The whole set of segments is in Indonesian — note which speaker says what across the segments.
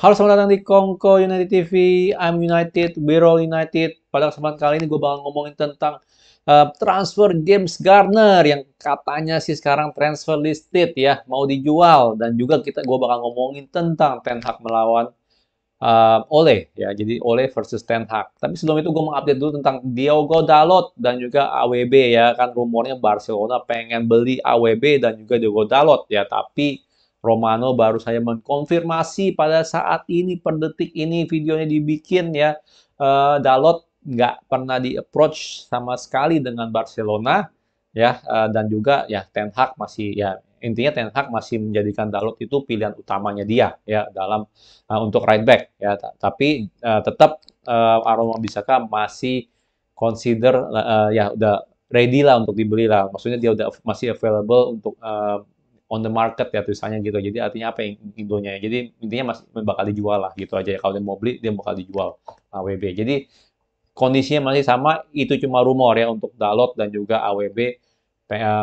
Speaker 1: Halo, selamat datang di Kongko United TV. I'm United, we're all United. Pada kesempatan kali ini gue bakal ngomongin tentang transfer James Garner yang katanya sih sekarang transfer listed ya, mau dijual. Dan juga gue bakal ngomongin tentang Ten Hag melawan Ole ya. Jadi Ole versus Ten Hag. Tapi sebelum itu gue mau update dulu tentang Diogo Dalot dan juga AWB ya. Kan rumornya Barcelona pengen beli AWB dan juga Diogo Dalot ya. Tapi Romano baru saja mengkonfirmasi pada saat ini, per detik ini videonya dibikin ya. Dalot nggak pernah di-approach sama sekali dengan Barcelona ya. Dan juga ya Ten Hag masih ya, intinya Ten Hag masih menjadikan Dalot itu pilihan utamanya dia ya dalam untuk right back ya. Tapi tetap Aroma Bisaka masih consider ya udah ready lah untuk dibeli lah. Maksudnya dia udah masih available untuk on the market ya tulisannya gitu. Jadi artinya apa yang indonya ya. Jadi intinya masih bakal dijual lah gitu aja ya. Kalau dia mau beli dia bakal dijual AWB. Jadi kondisinya masih sama, itu cuma rumor ya untuk Dalot dan juga AWB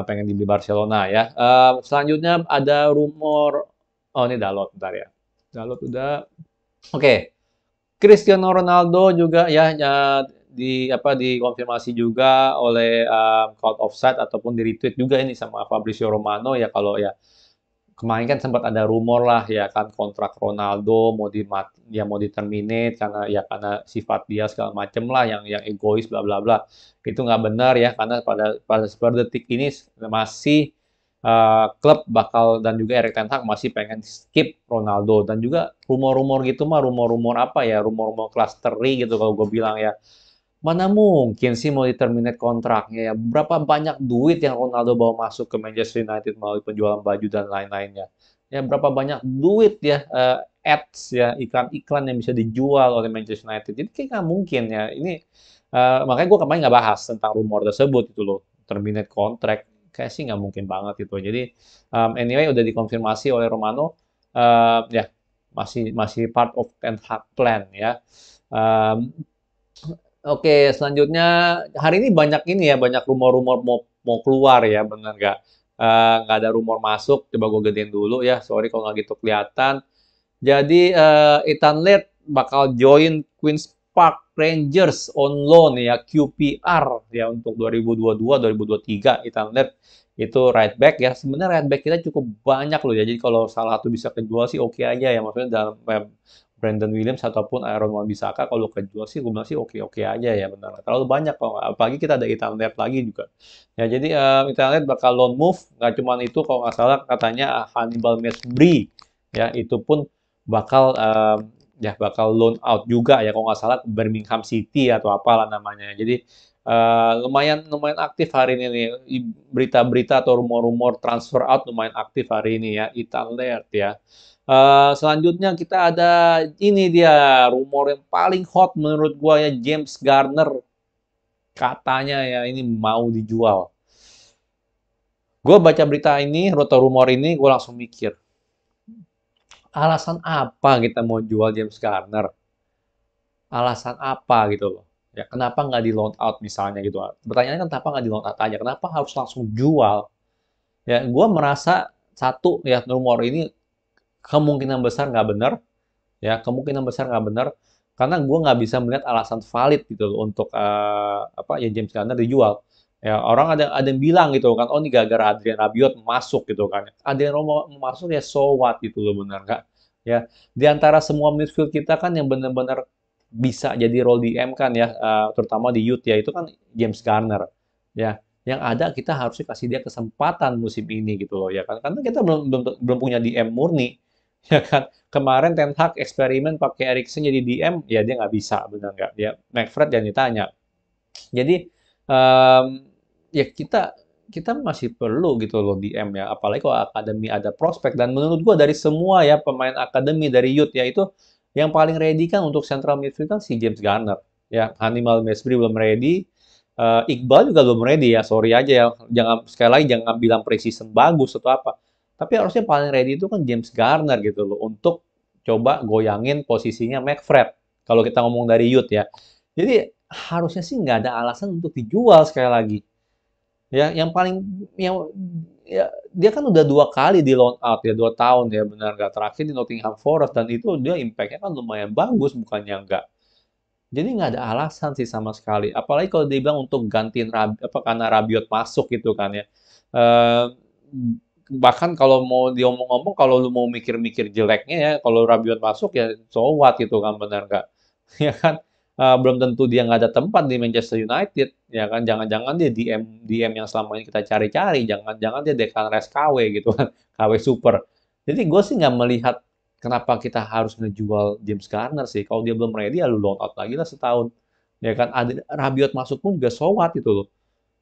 Speaker 1: pengen dibeli Barcelona ya. Selanjutnya ada rumor, oh ini Dalot bentar ya. Dalot udah. Oke, Cristiano Ronaldo juga ya, di apa dikonfirmasi juga oleh Cloud Offside ataupun di retweet juga ini sama Fabrizio Romano ya. Kalau ya kemarin kan sempat ada rumor lah ya kan kontrak Ronaldo mau diterminate karena sifat dia segala macem lah yang egois bla bla bla. Itu nggak benar ya, karena pada per detik ini masih klub bakal dan juga Erik ten Hag masih pengen skip Ronaldo. Dan juga rumor-rumor gitu mah rumor-rumor apa ya, rumor-rumor kelas teri gitu kalau gue bilang ya. Mana mungkin sih mau di-terminate kontraknya ya. Berapa banyak duit yang Ronaldo bawa masuk ke Manchester United melalui penjualan baju dan lain-lainnya. Ya, berapa banyak duit ya, ads ya, iklan-iklan yang bisa dijual oleh Manchester United. Jadi kayak nggak mungkin ya. Ini makanya gue kemarin nggak bahas tentang rumor tersebut itu loh. Terminate kontrak. Kayak sih nggak mungkin banget itu. Jadi anyway udah dikonfirmasi oleh Romano. Ya masih masih part of Ten Hag plan ya. Um, Oke, selanjutnya hari ini banyak ini ya, banyak rumor-rumor mau mau keluar ya, bener nggak? Nggak ada rumor masuk, coba gue gedein dulu ya, sorry kalau nggak gitu kelihatan. Jadi Ethan Laird bakal join Queen's Park Rangers on loan ya, QPR ya untuk 2022-2023. Ethan Laird itu right back ya. Sebenarnya right back kita cukup banyak loh ya. Jadi kalau salah satu bisa kejual sih oke aja ya. Maksudnya dalam Brandon Williams ataupun Aaron Wan-Bissaka kalau kejual sih gue bilang sih oke-oke aja ya, benar. Terlalu banyak kalau apalagi kita ada Ethan Laird lagi juga. Ya jadi Ethan Laird bakal loan move, nggak cuma itu kalau nggak salah katanya Hannibal Mejbri ya itu pun bakal ya bakal loan out juga ya kalau nggak salah ke Birmingham City atau apalah namanya. Jadi lumayan lumayan aktif hari ini nih berita-berita atau rumor-rumor transfer out lumayan aktif hari ini ya Ethan Laird ya. Selanjutnya kita ada ini dia rumor yang paling hot menurut gua ya, James Garner katanya ya ini mau dijual. Gue baca berita ini, atau rumor ini, gue langsung mikir, alasan apa kita mau jual James Garner? Alasan apa gitu loh? Ya kenapa nggak di loan out misalnya gitu? Pertanyaannya kan kenapa nggak di loan out aja? Kenapa harus langsung jual? Ya gue merasa satu ya rumor ini kemungkinan besar nggak benar. Ya kemungkinan besar nggak benar karena gue nggak bisa melihat alasan valid gitu loh untuk apa ya James Garner dijual. Ya orang ada yang bilang gitu kan, oh ini gara-gara Adrian Rabiot masuk gitu kan. Adrian Rabiot masuk ya so what gitu loh, benar nggak? Ya di antara semua midfield kita kan yang benar-benar bisa jadi role DM kan ya, terutama di youth ya itu kan James Garner. Ya yang ada kita harusnya kasih dia kesempatan musim ini gitu loh ya kan, karena kita belum punya DM murni ya kan. Kemarin Ten Hag eksperimen pakai Eriksen jadi DM, ya dia nggak bisa, benar nggak? Dia McFred jangan ditanya. Jadi um, ya kita masih perlu gitu loh DM ya, apalagi kalau akademi ada prospek. Dan menurut gua dari semua ya pemain akademi dari youth ya itu yang paling ready kan untuk central midfield kan si James Garner ya. Hannibal Mejbri belum ready, Iqbal juga belum ready ya, sorry aja ya, jangan sekali lagi jangan bilang preseason bagus atau apa, tapi harusnya paling ready itu kan James Garner gitu loh untuk coba goyangin posisinya McFred kalau kita ngomong dari youth ya. Jadi harusnya sih nggak ada alasan untuk dijual sekali lagi. Ya, yang paling yang ya dia kan udah 2 kali di loan out ya, 2 tahun ya benar nggak, terakhir di Nottingham Forest, dan itu dia impact-nya kan lumayan bagus, bukannya enggak. Jadi nggak ada alasan sih sama sekali. Apalagi kalau dia bilang untuk gantiin apa karena Rabiot masuk gitu kan ya. Eh, bahkan kalau mau diomong-omong, kalau lu mau mikir-mikir jeleknya ya, kalau Rabiot masuk ya so what gitu kan, benar nggak? Ya kan. Belum tentu dia nggak ada tempat di Manchester United, ya kan? Jangan-jangan dia DM yang selama ini kita cari-cari, jangan-jangan dia Declan Rice KW gitu kan, KW Super. Jadi gue sih nggak melihat kenapa kita harus ngejual James Garner sih? Kalau dia belum ready, ya lu loan out lagi lah setahun. Ya kan, ada Rabiot masuk pun juga so what gitu loh.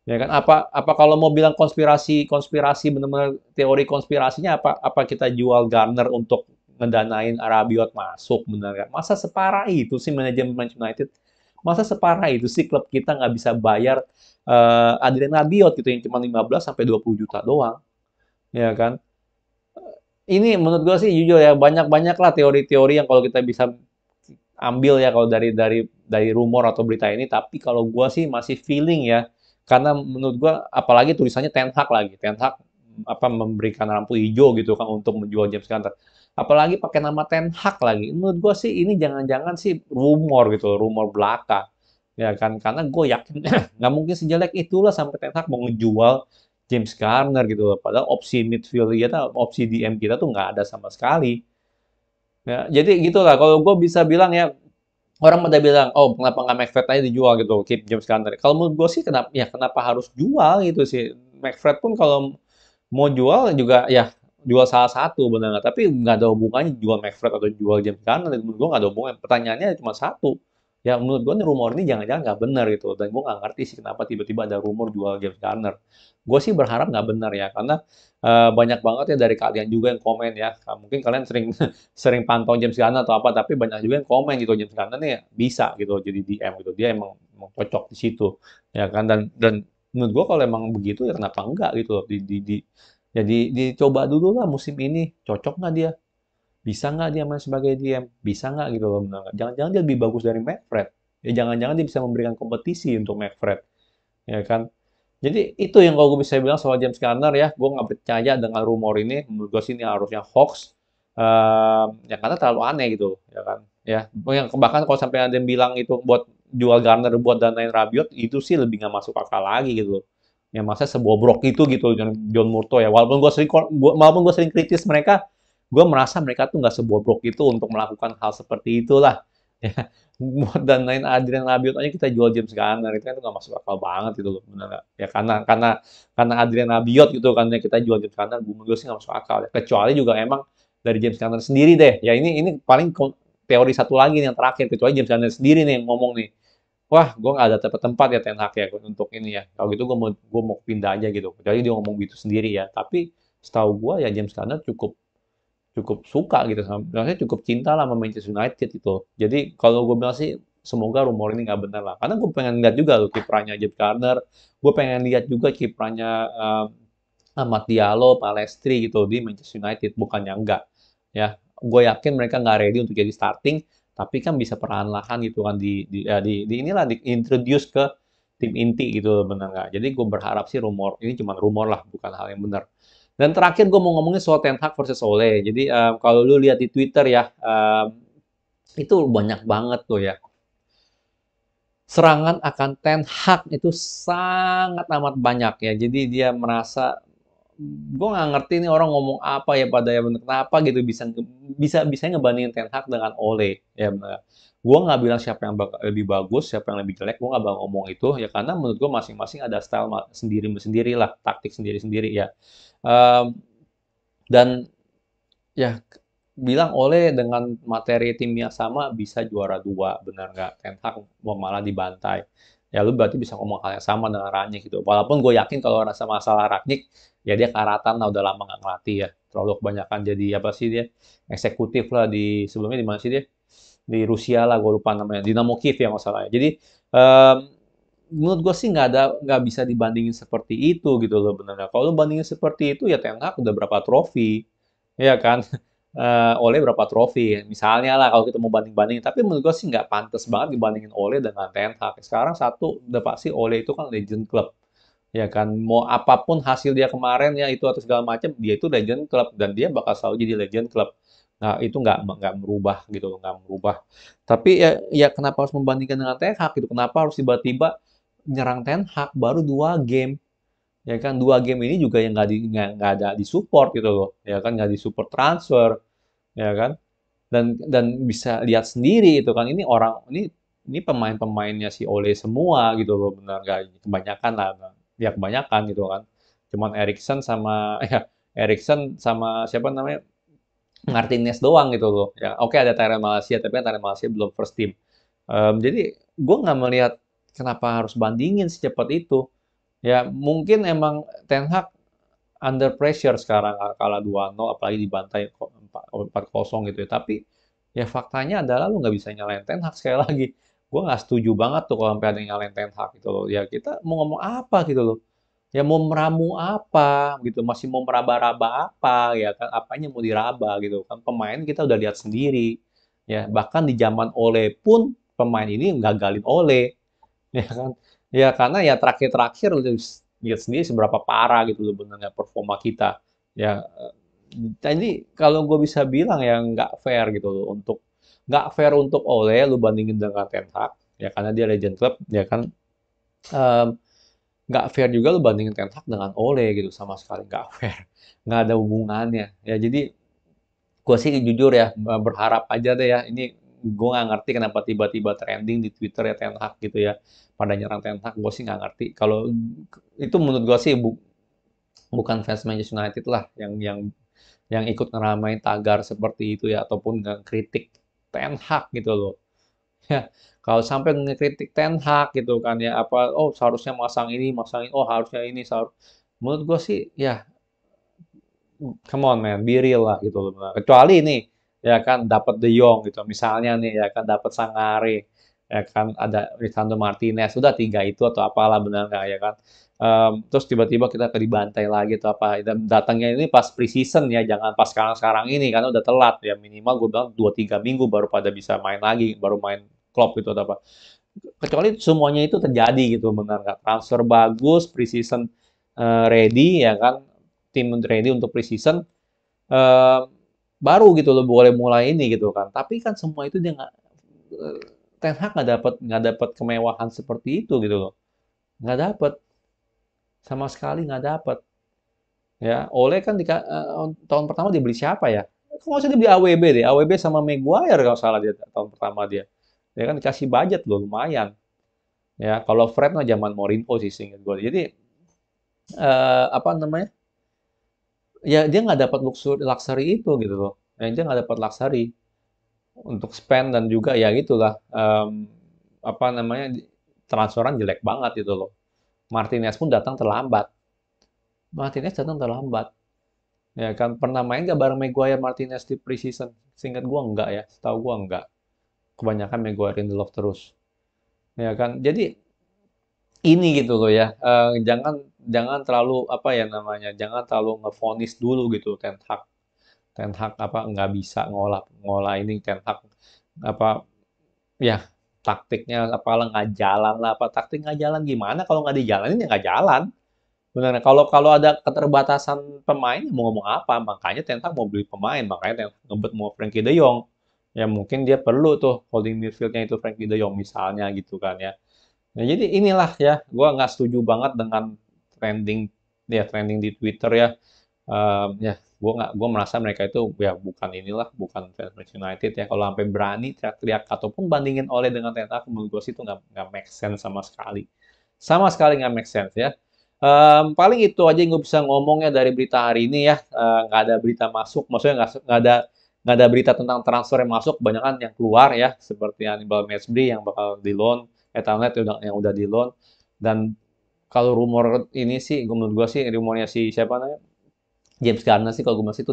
Speaker 1: Ya kan, apa kalau mau bilang konspirasi benar-benar teori konspirasinya, apa kita jual Garner untuk ngedanain Rabiot masuk, benar nggak? Masa separah itu sih manajemen Manchester United? Masa separah itu sih klub kita nggak bisa bayar Adrien Rabiot gitu yang cuma 15 sampai 20 juta doang, ya kan? Ini menurut gue sih jujur ya, banyak-banyak lah teori-teori yang kalau kita bisa ambil ya, kalau dari rumor atau berita ini. Tapi kalau gue sih masih feeling ya, karena menurut gue apalagi tulisannya Ten Hag lagi, Ten Hag apa memberikan lampu hijau gitu kan untuk menjual James Gunter, apalagi pakai nama Ten Hag lagi. Menurut gue sih ini jangan-jangan sih rumor gitu, rumor belaka, ya kan, karena gue yakin nggak mungkin sejelek itulah sampai Ten Hag mau ngejual James Garner gitu loh. Padahal opsi midfield kita, opsi DM kita tuh nggak ada sama sekali. Ya, jadi gitulah. Kalau gue bisa bilang ya, orang pada bilang, oh kenapa nggak McFred aja dijual gitu, keep James Garner. Kalau menurut gue sih kenapa harus jual gitu sih. McFred pun kalau mau jual juga ya jual salah satu, benar nggak? Tapi nggak ada hubungannya jual McFred atau jual James Garner. Menurut gue nggak ada hubungan. Pertanyaannya cuma satu. Ya menurut gue nih rumor ini jangan-jangan nggak benar gitu. Dan gue nggak ngerti sih kenapa tiba-tiba ada rumor jual James Garner. Gue sih berharap nggak benar ya, karena banyak banget ya dari kalian juga yang komen ya. Nah, mungkin kalian sering sering pantau James Garner atau apa, tapi banyak juga yang komen gitu James Garner nih bisa gitu jadi DM gitu. Dia emang cocok di situ, ya kan. Dan menurut gue kalau emang begitu ya kenapa enggak gitu loh, jadi dicoba dulu lah musim ini, cocok nggak dia, bisa nggak dia main sebagai DM, bisa nggak gitu loh, benar nggak? Jangan-jangan dia lebih bagus dari McFred, ya jangan-jangan dia bisa memberikan kompetisi untuk McFred, ya kan. Jadi itu yang kalau gue bisa bilang soal James Garner ya, gue nggak percaya dengan rumor ini. Menurut gue sih ini harusnya hoax, ya karena terlalu aneh gitu, ya kan. Ya, yang bahkan kalau sampai ada yang bilang itu buat jual Garner buat danain Rabiot, itu sih lebih nggak masuk akal lagi gitu. Ya masa sebobrok itu gitu John Murto ya. Walaupun gue sering kritis mereka, gue merasa mereka tuh nggak sebobrok itu untuk melakukan hal seperti itulah. Ya, buat danain Adrian Rabiot aja kita jual James Garner, itu kan nggak masuk akal banget itu loh, benar nggak? Ya karena Adrian Rabiot gitu kan ya kita jual James Garner, gue sih nggak masuk akal ya. Kecuali juga emang dari James Garner sendiri deh. Ya ini paling teori satu lagi nih yang terakhir, kecuali James Garner sendiri nih yang ngomong nih. Wah, gue nggak ada tempat ya Ten Hag ya untuk ini ya. Kalau gitu gue mau pindah aja gitu. Kecuali dia ngomong gitu sendiri ya. Tapi setahu gue ya James Garner cukup cukup suka gitu, maksudnya cukup cinta lah sama Manchester United gitu. Jadi kalau gue bilang sih semoga rumor ini nggak benar lah. Karena gue pengen lihat juga loh kiprahnya James Garner. Gue pengen lihat juga kiprahnya Amad Diallo, Palestri gitu di Manchester United. Bukannya enggak. Ya, gue yakin mereka nggak ready untuk jadi starting, tapi kan bisa perlahan-lahan gitu kan di inilah di introduce ke tim inti gitu, benar nggak? Jadi gue berharap sih rumor ini cuma rumor lah, bukan hal yang benar. Dan terakhir gue mau ngomongin soal Ten Hag versus Ole. Jadi kalau lu lihat di Twitter ya, itu banyak banget tuh ya serangan akan Ten Hag itu sangat amat banyak ya. Jadi dia merasa, gue nggak ngerti nih orang ngomong apa ya pada ya, bener kenapa gitu bisa bisa bisa ngebandingin Ten Hag dengan Ole ya bener. Gue nggak bilang siapa yang lebih bagus, siapa yang lebih jelek, gue nggak bakal ngomong itu ya, karena menurut gue masing-masing ada style sendiri-sendiri lah, taktik sendiri-sendiri ya. Em, dan ya bilang Ole dengan materi tim yang sama bisa juara dua, benar nggak? Ten Hag mau malah dibantai. Ya lu berarti bisa ngomong hal yang sama dengan Rangnick gitu. Walaupun gue yakin kalau rasa masalah Rangnick, ya dia karatan lah, udah lama nggak ngelatih ya. Terlalu kebanyakan jadi apa sih dia? Eksekutif lah di sebelumnya di mana sih dia? Di Rusia lah, gue lupa namanya. Dinamo Kiev ya masalahnya. Jadi em, menurut gue sih nggak bisa dibandingin seperti itu gitu loh, benar nggak? Kalau lu bandingin seperti itu ya Ten Hag udah berapa trofi, ya kan? Ole berapa trofi. Misalnya lah kalau kita mau banding-bandingin. Tapi menurut gue sih nggak pantas banget dibandingin Ole dengan Ten Hag. Sekarang satu, udah pasti Ole itu kan legend klub. ya kan, mau apapun hasil dia kemarin ya itu atau segala macam, dia itu legend klub dan dia bakal selalu jadi legend klub. Nah, itu nggak merubah gitu loh, nggak merubah. Tapi ya kenapa harus membandingkan dengan Ten Hag gitu? Kenapa harus tiba-tiba nyerang Ten Hag baru 2 game? Ya kan 2 game ini juga yang nggak ada di support gitu loh, ya kan nggak di support transfer, ya kan? Dan bisa lihat sendiri itu kan ini pemain-pemainnya si Ole semua gitu loh, benar nggak, kebanyakan lah, ya kebanyakan gitu kan, cuman Erikson sama ya Erikson sama siapa namanya, Martinez doang gitu loh ya. Oke, ada Thailand Malaysia tapi kan Thailand Malaysia belum first team. Jadi gue nggak melihat kenapa harus bandingin secepat itu. Ya mungkin emang Ten Hag under pressure sekarang, kalah 2-0 apalagi dibantai 4-0 gitu ya. Tapi ya faktanya adalah lu nggak bisa nyalain Ten Hag sekali lagi. Gue nggak setuju banget tuh kalau sampai ada yang nyalain Ten Hag gitu loh. Ya kita mau ngomong apa gitu loh. Ya mau meramu apa gitu, masih mau meraba-raba apa ya kan, apanya mau diraba gitu kan. Pemain kita udah lihat sendiri. Ya bahkan di zaman Ole pun pemain ini gagalin Ole, ya kan. Ya karena ya terakhir-terakhir lihat sendiri seberapa parah gitu loh benernya performa kita. Ya jadi kalau gue bisa bilang ya nggak fair gitu loh, nggak fair untuk Ole lu bandingin dengan Ten Hag ya karena dia legend club ya kan. Em, nggak fair juga lu bandingin Ten Hag dengan Ole gitu, sama sekali nggak fair. Nggak ada hubungannya. Ya jadi gue sih jujur ya berharap aja deh ya ini, gue nggak ngerti kenapa tiba-tiba trending di Twitter ya Ten Hag gitu ya, pada nyerang Ten Hag. Gue sih nggak ngerti kalau itu, menurut gue sih bukan fans Manchester United lah yang ikut ngeramain tagar seperti itu ya ataupun ngekritik Ten Hag gitu loh. Ya, kalau sampai ngekritik Ten Hag gitu kan ya, apa, oh seharusnya masang ini, oh harusnya ini, menurut gue sih ya come on man, be real lah gitu loh. Nah, kecuali nih, ya kan dapat De Jong gitu, misalnya nih ya kan dapat Sangare, ya kan ada Lisandro Martinez, sudah 3 itu atau apalah, benar nggak ya kan? Terus tiba-tiba kita ke dibantai lagi atau apa? Dan datangnya ini pas preseason ya, jangan pas sekarang-sekarang ini karena udah telat ya, minimal gue bilang 2-3 minggu baru pada bisa main lagi, baru main klub itu atau apa. Kecuali semuanya itu terjadi gitu, benar nggak? Transfer bagus, preseason ready ya kan, tim ready untuk preseason, eh, baru gitu loh boleh mulai ini gitu kan. Tapi kan semua itu dia nggak, eh, Ten Hag nggak dapat kemewahan seperti itu gitu loh, nggak dapat, sama sekali nggak dapat. Ya Oleh kan tahun pertama dibeli siapa ya? Kok nggak usah dibeli AWB deh, AWB sama Maguire kalau salah dia tahun pertama dia. Dia kan dikasih budget loh lumayan. Ya kalau Fred mah zaman Mourinho sih seingat gue. Jadi apa namanya? Ya dia nggak dapat luxury itu gitu loh. Ya, dia nggak dapat luxury untuk spend dan juga ya gitulah, apa namanya, transferan jelek banget gitu loh. Martinez pun datang terlambat. Martinez datang terlambat. Ya kan pernah main nggak bareng Maguire Martinez di preseason? Seingat gua enggak ya, setahu gua enggak. Kebanyakan Maguire in the love terus. Ya kan. Jadi ini gitu loh ya. Jangan jangan terlalu apa ya namanya, jangan terlalu ngefonis dulu gitu Ten Hag. Ten Hag apa nggak bisa ngolah ngolah ini, Ten Hag apa ya taktiknya apalah nggak jalan lah, apa taktik nggak jalan gimana, kalau nggak dijalanin ya nggak jalan. Benar, kalau kalau ada keterbatasan pemain mau ngomong apa, makanya Ten Hag mau beli pemain, makanya Ten Hag ngebet mau Frankie De Jong, ya mungkin dia perlu tuh holding midfieldnya itu Frankie De Jong misalnya gitu kan ya. Nah, jadi inilah ya, gua nggak setuju banget dengan trending trending di Twitter ya. Ya, gue merasa mereka itu ya bukan inilah, bukan fans Manchester United ya. Kalau sampai berani teriak-teriak ataupun bandingin Ole dengan Ten Hag, menurut gue sih itu nggak make sense sama sekali nggak make sense ya. Paling itu aja yang gue bisa ngomong ya dari berita hari ini ya. Nggak ada berita masuk, maksudnya nggak ada berita tentang transfer yang masuk, banyak kan yang keluar ya, seperti Hannibal Mejbri yang bakal di loan, Ethelred yang udah di loan, dan kalau rumor ini sih, menurut gue sih rumornya si siapa namanya, James Garner sih kalau gue masih itu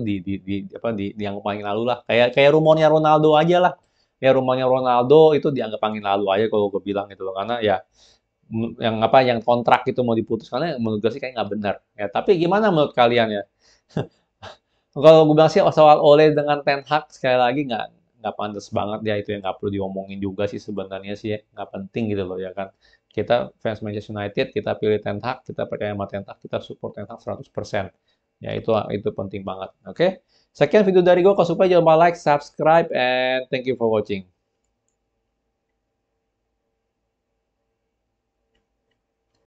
Speaker 1: apa di yang paling lalu lah. Kayak kayak rumornya Ronaldo aja lah. Ya rumornya Ronaldo itu dianggap angin lalu aja kalau gue bilang gitu loh. Karena ya yang apa yang kontrak itu mau diputus karena menurut gue sih kayak nggak benar. Ya tapi gimana menurut kalian ya? Kalau gue bilang sih soal Ole dengan Ten Hag sekali lagi nggak pantas banget ya, itu yang nggak perlu diomongin juga sih sebenarnya sih ya. Nggak penting gitu loh ya kan. Kita fans Manchester United, kita pilih Ten Hag, kita percaya sama Ten Hag, kita support Ten Hag 100%. Ya, itu penting banget. Oke. Sekian video dari gue. Kalau suka jangan lupa like, subscribe, and thank you for watching.